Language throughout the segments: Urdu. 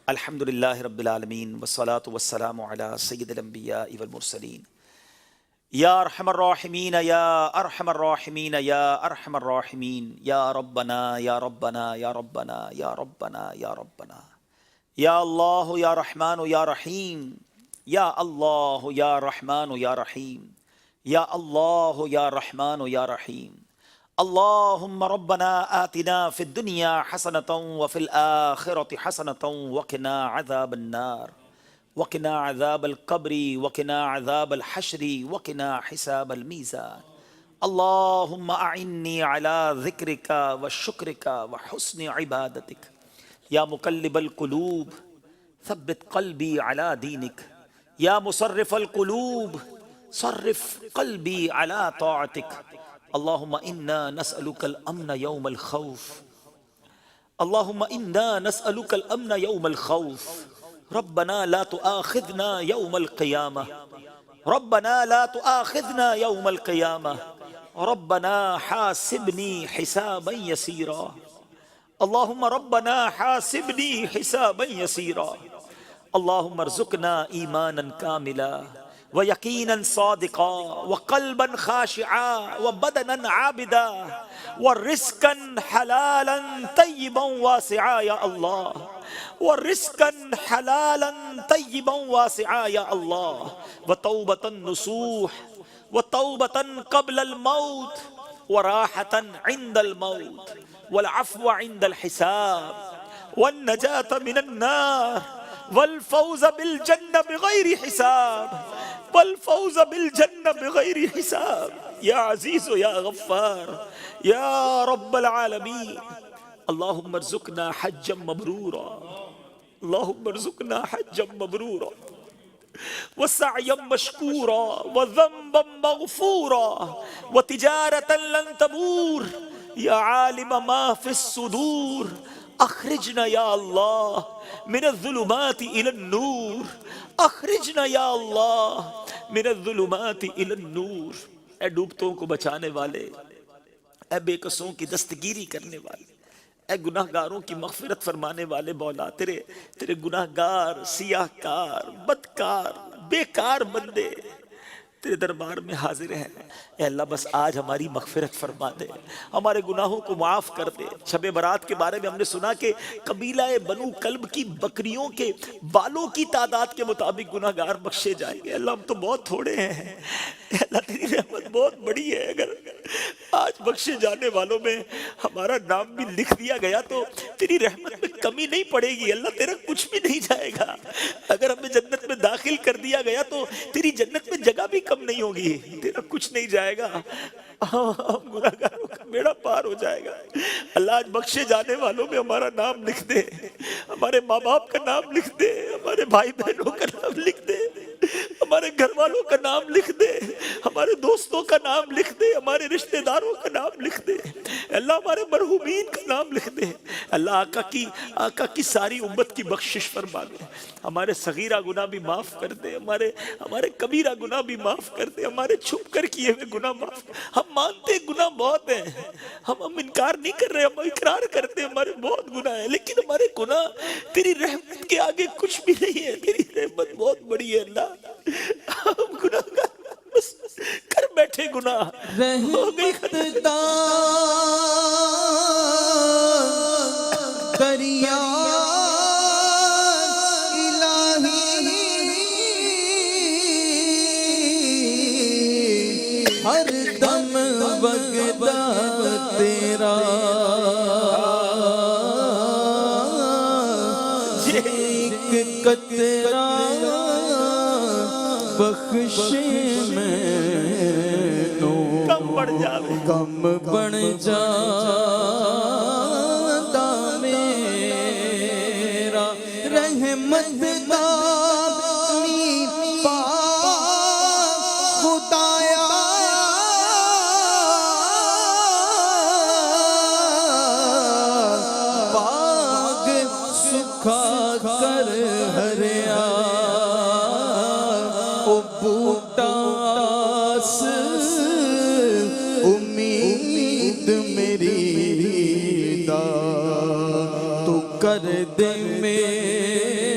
الحمدللہ رب العالمین والصلاة والسلام علی سید الانبیاء والمرسلین یا ارحم الراحمین یا ارحم الراحمین یا ارحم الراحمین یا ربنا یا ربنا یا ربنا یا ربنا یا ربنا یا اللہ یا رحمان یا رحیم یا اللہ یا رحمان یا رحیم یا اللہ یا رحمان یا رحیم اللہم ربنا آتنا فی الدنیا حسنة وفی الآخرة حسنة وقنا عذاب النار وقنا عذاب القبر وقنا عذاب الحشر وقنا حساب المیزان اللہم اعنی علی ذکرک وشکرک وحسن عبادتک یا مقلب القلوب ثبت قلبی علی دینک یا مصرف القلوب صرف قلبی علی طاعتک اللہم انا نسألک الامن یوم الخوف اللہم انا نسألک الامن یوم الخوف ربنا لا تؤاخذنا یوم القیامہ ربنا لا تؤاخذنا یوم القیامہ ربنا حاسبنی حسابا یسیرا اللہم ربنا حاسبنی حسابا یسیرا اللہم ارزقنا ایمانا کاملا ويقينا صادقا وقلبا خاشعا وبدنا عابدا ورزقا حلالا طيبا واسعا يا الله ورزقا حلالا طيبا واسعا يا الله وتوبة نصوح وتوبة قبل الموت وراحة عند الموت والعفو عند الحساب والنجاة من النار والفوز بالجنة بغير حساب والفوز بالجنة بغير حساب يا عزيز يا غفار يا رب العالمين اللهم ارزقنا حجا مبرورا اللهم ارزقنا حجا مبرورا وسعيا مشكورا وذنبا مغفورا وتجارة لن تبور يا عالم ما في الصدور اخرجنا یا اللہ من الظلمات الى النور اخرجنا یا اللہ من الظلمات الى النور اے ڈوبتوں کو بچانے والے، اے بے کسوں کی دستگیری کرنے والے، اے گناہگاروں کی مغفرت فرمانے والے مولا، تیرے گناہگار، سیاہکار، بدکار، بیکار بندے تیرے دربار میں حاضر ہیں۔ اے اللہ بس آج ہماری مغفرت فرما دے، ہمارے گناہوں کو معاف کر دے۔ شب برات کے بارے میں ہم نے سنا کہ قبیلہ بنو کلب کی بکریوں کے بالوں کی تعداد کے مطابق گناہگار بخشے جائیں گے۔ اللہ ہم تو بہت تھوڑے ہیں، اے اللہ تیری رحمت بہت بڑی ہے، اگر آج بخشے جانے والوں میں ہمارا نام بھی لکھ دیا گیا تو تیری رحمت میں کمی نہیں پڑے گی۔ اللہ تیرا کچھ بھی نہیں جائے گا، اگر ہمیں جنت میں داخل کر دیا گیا تو تیری جنت میں جگہ بھی کم نہیں ہوگی، تیرا کچھ نہیں جائے گا، ہم گناہگاروں کا بیڑا پار ہو جائے گا۔ اللہ آج بخشے جانے والوں میں ہمارا نام لکھ دے، ہمارے ماں باپ کا نام لکھ دے، ہمارے بھائی بہنوں کا نام لکھ دے، ہمارے گھر والوں کا نام لکھ دے، ہمارے دوستوں کا نام لکھ دے، ہمارے رشتہ داروں کا نام لکھ دے، اللہ ہمارے مرحومین کا نام لکھ دے۔ اللہ آقا کی ساری امت کی بخشش فرما دے، ہمارے صغیرہ گناہ بھی معاف کر دے، ہمارے کبیرہ گناہ بھی معاف کر دے، ہمارے چھپ کر کیے ہوئے گناہ معاف کر۔ ہم مانتے گناہ بہت ہیں، ہم انکار نہیں کر رہے، ہم اقرار کرتے ہمارے بہت گناہ ہیں، لیکن ہمارے گناہ تیری رحمت کے آگے کچھ بھی نہیں ہے، تیری رحمت بہت بڑی ہے اللہ۔ ہم گناہ بس کر بیٹھے گناہ ہو گئی ختم۔ دریا ہر دم وگدا تیرا ایک قطرہ بخش میں نو کم بڑھ جا میرا رحمت کر ہریا او بوٹاس امید میری دا تو کر دے میرے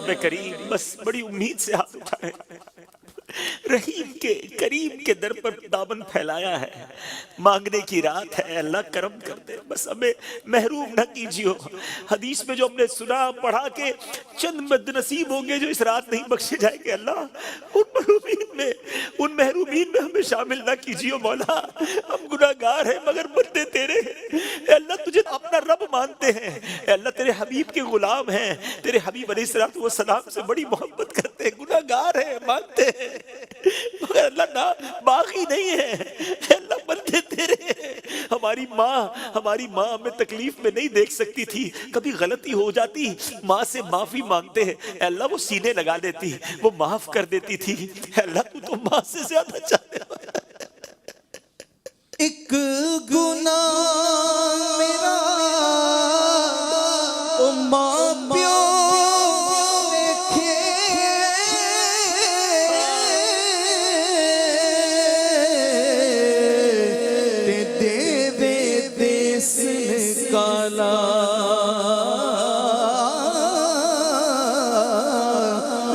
رب کریم بس بڑی امید سے ہاتھ اٹھائے، رحیم کے کریم کے در پر دامن پھیلایا ہے، مانگنے کی رات ہے، اللہ کرم کر دے، بس ہمیں محروم نہ کیجیو۔ حدیث میں جو ہم نے سنا پڑھا کہ چند بد نصیب ہوں گے جو اس رات نہیں بخشے جائیں گے، اللہ ان محرومین میں ہمیں شامل نہ کیجیو مولا۔ ہم گناہگار ہیں مگر بندے تیرے ہیں، اے اللہ تجھے اپنا رب مانتے ہیں، اے اللہ تیرے حبیب کے غلام ہیں، تیرے حبیب علیہ السلام سے بڑی محبت کرتے ہیں، گناہگار ہیں، مانتے ہیں مگر اللہ نہ باغی نہیں ہے، اے اللہ بندے تیرے ہیں۔ ہماری ماں ہمیں تکلیف میں نہیں دیکھ سکتی تھی، کبھی غلطی ہو جاتی ماں سے معافی مانگتے ہیں، اے اللہ وہ سینے لگا دیتی، وہ معاف کر دیتی تھی، اے اللہ تو ماں سے زیادہ چاہتے ہیں۔ ایک گناہ میرا او ماں پیو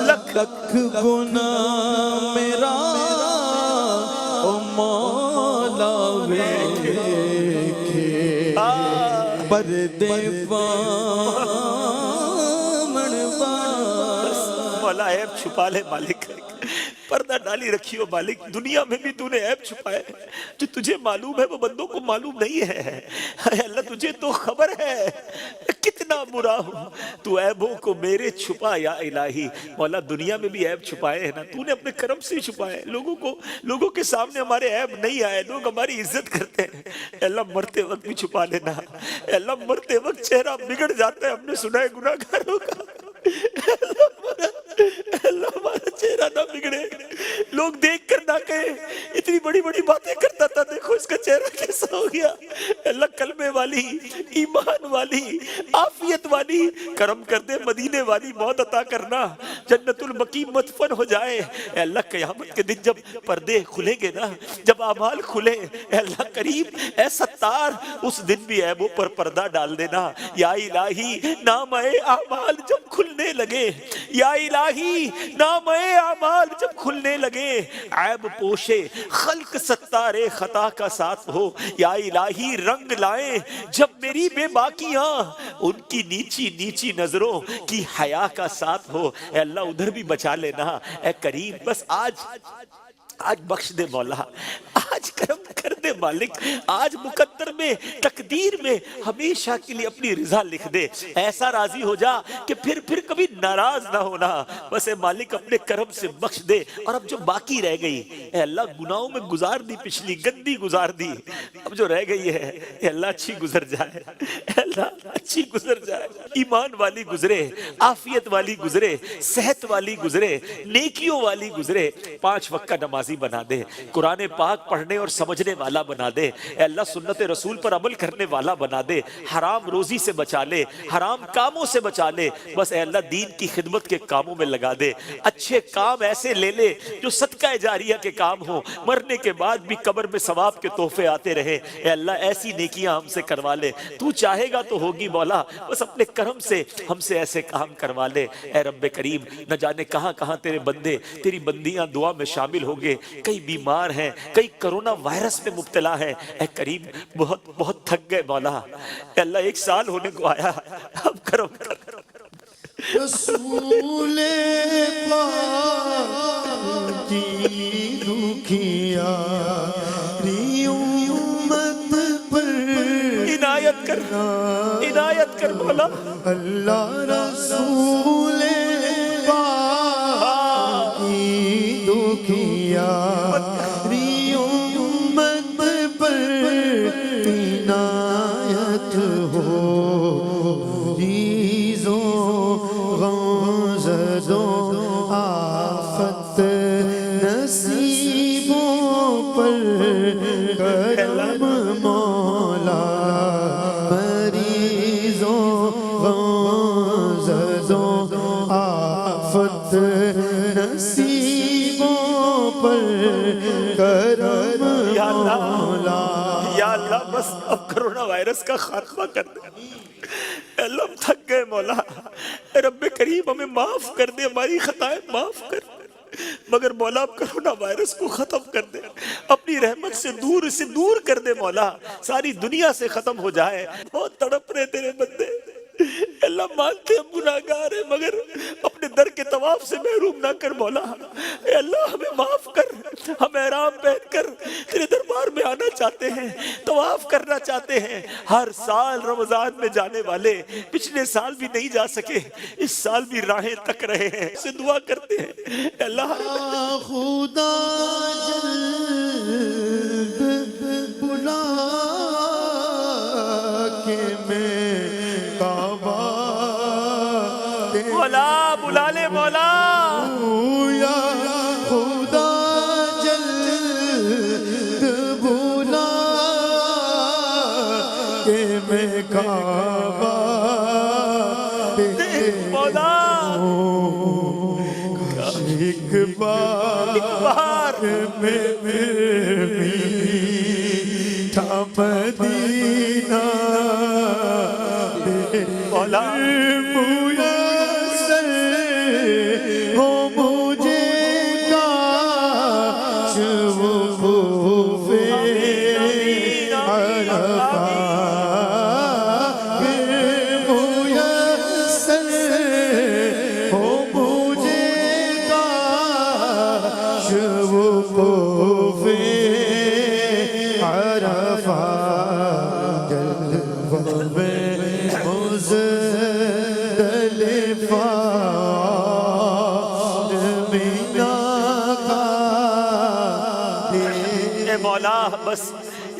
لکھ گناہ میرا او مولا ویکھے پردے بامن بس مولا عیب چھپا لے مالک، پردہ ڈالی رکھی ہو مالک، دنیا میں بھی تو نے عیب چھپائے، جو تجھے معلوم ہے وہ بندوں کو معلوم نہیں ہے، اے اللہ تجھے تو خبر ہے کتنا برا ہوں، تو عیبوں کو میرے چھپا یا الہی۔ مولا دنیا میں بھی عیب چھپائے ہیں نا، تو نے اپنے کرم سے چھپائے، لوگوں کے سامنے ہمارے عیب نہیں آئے، لوگ ہماری عزت کرتے ہیں، اے اللہ مرتے وقت بھی چھپا لینا، اے اللہ مرتے وقت چہرہ بگڑ جاتا ہے، ہم نے سنا ہے گناہگاروں کا، اللہ ہمارا چہرہ نہ بگڑے، لوگ دیکھ کر نہ کہیں اتنی بڑی بڑی باتیں کرتا تھا، دیکھو اس کا چہرہ کیسا ہو گیا۔ اللہ کلمے والی، ایمان والی، عافیت والی کرم کر دے، مدینے والی موت عطا کرنا، جنت المقیم مدفن ہو جائے۔ اے اللہ قیامت کے دن جب پردے کھلیں گے نا، جب اعمال کھلے، اے اللہ کریم، اے ستار، اس دن بھی عیبوں پر پردہ ڈال دینا یا الہی۔ نام اعمال جب کھلنے لگے، یا الہی نام اعمال جب کھلنے لگے، عیب پوشے خلق ستار خطا کا ساتھ ہو، یا الہی رنگ لائیں جب میری بے باکیاں، ان کی نیچی نیچی نظروں کی حیا کا ساتھ ہو، اے اللہ ادھر بھی بچا لینا اے کریم۔ بس آج بخش دے مولا، آج کرم کر دے مالک، آج مقدر میں تقدیر میں ہمیشہ کے لیے اپنی رضا لکھ دے، ایسا راضی ہو جا کہ پھر کبھی ناراض نہ ہونا، بس اے مالک اپنے کرم سے بخش دے۔ اور اب جو باقی رہ گئی، اے اللہ گناہوں میں گزار دی، پچھلی گندی گزار دی، اب جو رہ گئی ہے اے اللہ اچھی گزر جائے، اے اللہ اچھی گزر جائے، ایمان والی گزرے، عافیت والی گزرے، صحت والی گزرے، نیکیوں والی گزرے، 5 وقت کا نمازی بنا دے، قرآن پاک پڑھنے اور سمجھنے والا بنا دے، اے اللہ سنت رسول پر عمل کرنے والا بنا دے، حرام روزی سے بچا لے، حرام کاموں سے بچا لے، بس اے اللہ دین کی خدمت کے کاموں میں لگا دے، اچھے کام ایسے لے لے جو صدقہ جاریہ کے کام ہو، مرنے کے بعد بھی قبر میں ثواب کے تحفے آتے رہے، اے اللہ ایسی نیکیاں ہم سے کروا لے، تو چاہے گا تو ہوگی مولا، بس اپنے کرم سے ہم سے ایسے کام کروا لے اے رب کریم۔ نہ جانے کہاں کہاں تیرے بندے تیری بندیاں دعا میں شامل ہوں گے، کئی بیمار ہیں، کئی کرونا وائرس میں مبتلا ہیں، اے کریم بہت تھک گئے مولا، اے اللہ 1 سال ہونے کو آیا، اب کرم کر۔ رسول پاک کی دکھیا ری امت پر عنایت کر مولا، اللہ رسول پاک کی دکھیا ری امت پر عنایت ہو، ریزوں غمزدوں آفت نصیبوں پر کرم مولا، مریضوں غمزدوں آفت نصیبوں پر کرم مولا۔ یا اللہ بس اب کرونا وائرس کا خاتمہ کر دے، اے اللہ ہم تھک گئے مولا، اے رب کریم ہمیں معاف کر دے، ہماری خطائیں معاف کر دے، مگر مولا کرونا وائرس کو ختم کر دے، اپنی رحمت سے دور کر دے مولا، ساری دنیا سے ختم ہو جائے۔ بہت تڑپ رہے تیرے بندے، اللہ مانتے ہم گناہگار ہیں، مگر اپنے در کے طواف سے محروم نہ کر مولا۔ اے اللہ ہمیں معاف کر، ہم احرام پہن کر تیرے دربار میں آنا چاہتے ہیں، طواف کرنا چاہتے ہیں۔ ہر سال رمضان میں جانے والے پچھلے سال بھی نہیں جا سکے، اس سال بھی راہیں تک رہے ہیں، سے دعا کرتے ہیں اے اللہ خدا جلد بلا کے میں کعبہ مولا بلا لے مولا، یا خدا جلد بلا کے میں کعبہ مولا ایک بار میں میٹھا مدینہ مولا میسر ہو مجھے کاش وقوف عرفات میسر ہو مجھے کاش وقوف عرفات جلوہ میں مزدلفہ مینا کا اے مولا بس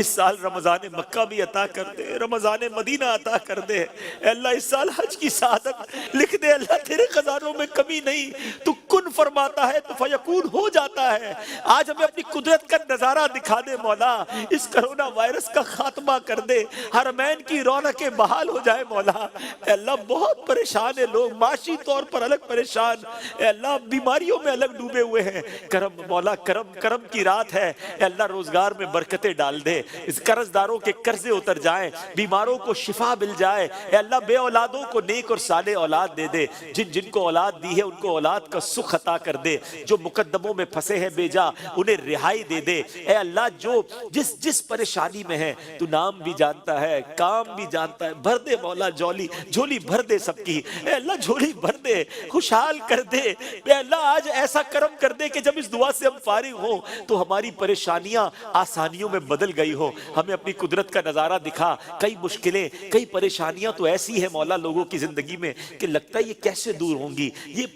اس سال رمضان مکہ بھی عطا کر دے، رمضان مدینہ عطا کر دے، اے اللہ اس سال حج کی سعادت لکھ دے۔ اللہ تیرے خزانوں میں کمی نہیں، تو کن فرماتا ہے تو فیکون ہو جاتا ہے۔ آج ہمیں اپنی قدرت کا نظارہ دکھا دے مولا، اس کرونا وائرس کا خاتمہ کر دے، حرمین کی رونقیں بحال ہو جائے مولا۔ اے اللہ بہت پریشان ہیں لوگ، معاشی طور پر الگ پریشان، اے اللہ بیماریوں میں الگ ڈوبے ہوئے ہیں۔ کرم مولا، کرم کی رات ہے، اے اللہ روزگار میں برکتیں ڈال دے، اس قرض داروں کے قرضے اتر جائیں، بیماروں کو شفا مل جائے، اے اللہ بے اولادوں کو نیک اور صالح اولاد دے دے، جن کو اولاد دی ہے ان کو اولاد کا سکھ عطا کر دے، جو مقدموں میں پھنسے ہیں بیجا انہیں رہائی دے دے، اے اللہ جو جس پریشانی میں ہے تو نام بھی جانتا ہے، کام بھی جانتا ہے، بھر دے مولا جھولی بھر دے سب کی، اے اللہ جھولی بھر دے، خوشحال کر دے، اے اللہ آج ایسا کرم کر دے کہ جب اس دعا سے ہم فارغ ہوں تو ہماری پریشانیاں آسانیوں میں بدل گئی ہو۔ ہمیں اپنی قدرت کا نظارہ دکھا، کئی مشکلیں کئی پریشانیاں تو ایسی ہیں مولا لوگوں کی زندگی میں کہ لگتا ہے یہ کیسے دور ہوں گی، یہ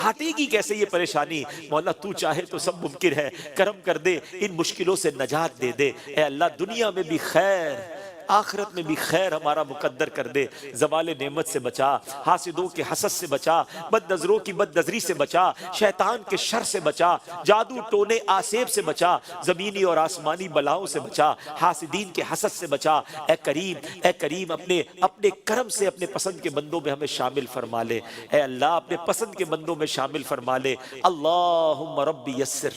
ہٹے گی کیسے یہ پریشانی۔ مولا تو چاہے تو سب ممکن ہے، کرم کر دے، ان مشکلوں سے نجات دے دے، اے اللہ دنیا میں بھی خیر آخرت میں بھی خیر ہمارا مقدر کر دے، زوال نعمت سے بچا، حاسدوں کے حسد سے بچا، بد نظروں کی بد نظری سے بچا، شیطان کے شر سے بچا، جادو ٹونے آسیب سے بچا، زمینی اور آسمانی بلاؤں سے بچا، حاسدین کے حسد سے بچا۔ اے کریم اپنے کرم سے اپنے پسند کے بندوں میں ہمیں شامل فرما لے، اے اللہ اپنے پسند کے بندوں میں شامل فرما لے۔ اللہم رب یسر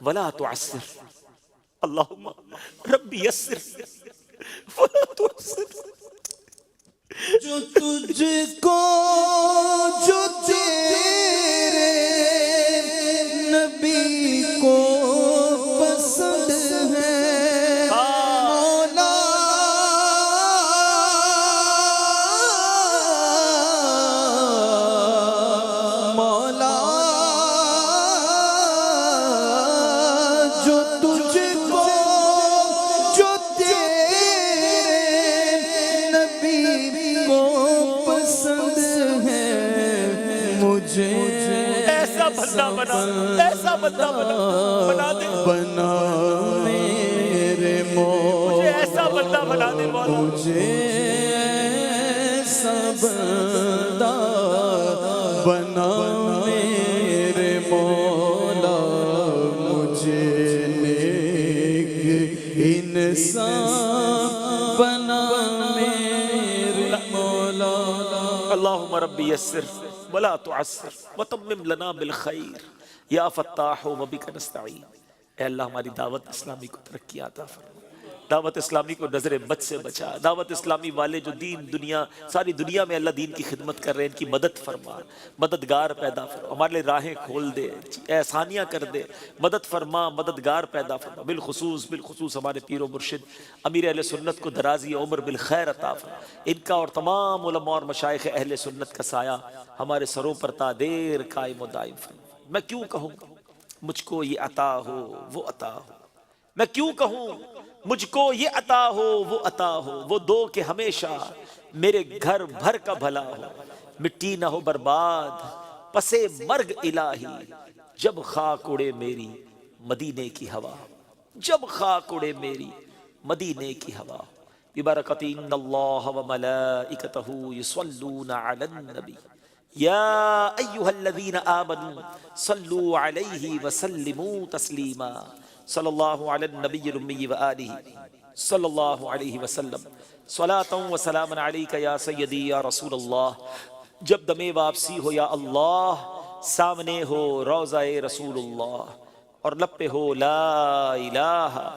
ولا تعسر، اللہم رب یسر ولا تعسر۔ جو تجھ کو جو تیرے نبی کو پسند ہے مولا، مولا جو تجھ کو جو تیرے نبی کو پسند ہے مجھے ایسا بندہ بنا دے، بنا میرے مجھے ایسا بندہ بنا دے مولا، مجھے ایسا بندہ بنا میرے مولا، مجھے نیک انسان بنا میرے مولا۔ اللہم رب یسر ولا تعسر وتمم لنا بالخیر یا فتاح وبک نستعین۔ اے اللہ ہماری دعوت اسلامی کو ترقی عطا فرما، دعوت اسلامی کو نظر بد سے بچا، دعوت اسلامی والے جو دین دنیا ساری دنیا میں اللہ دین کی خدمت کر رہے ہیں ان کی مدد فرما، مددگار پیدا فرما، ہمارے لیے راہیں کھول دے، احسانیاں کر دے، مدد فرما، مددگار پیدا فرما، بالخصوص ہمارے پیر و مرشد امیر اہل سنت کو درازی عمر بالخیر عطا فرما، ان کا اور تمام علماء اور مشائخ اہل سنت کا سایہ ہمارے سروں پر تا دیر قائم و دائم فرما۔ میں کیوں کہوں مجھ کو یہ عطا ہو وہ عطا ہو، میں کیوں کہوں مجھ کو یہ عطا ہو وہ عطا ہو، وہ دو کہ ہمیشہ میرے گھر بھر کا بھلا ہو، مٹی نہ ہو برباد پسے مرگ الہی، جب خاک اڑے میری مدینے کی ہوا، جب خاک اڑے میری مدینے کی ہوا، ببرکت ان اللہ وملائکتہ یصلون علی النبی یا ایہا الذین آمنوا صلوا علیہ وسلموا تسلیما، صلی اللہ علی النبی الامی وآلہ صلی اللہ علیہ وسلم، صلاۃ و سلام علیک یا سیدی یا رسول اللہ، جب دم واپسی ہو یا اللہ، سامنے ہو روضہ رسول اللہ، اور لب پہ ہو لا الہ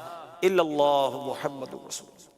الا اللہ محمد رسول اللہ۔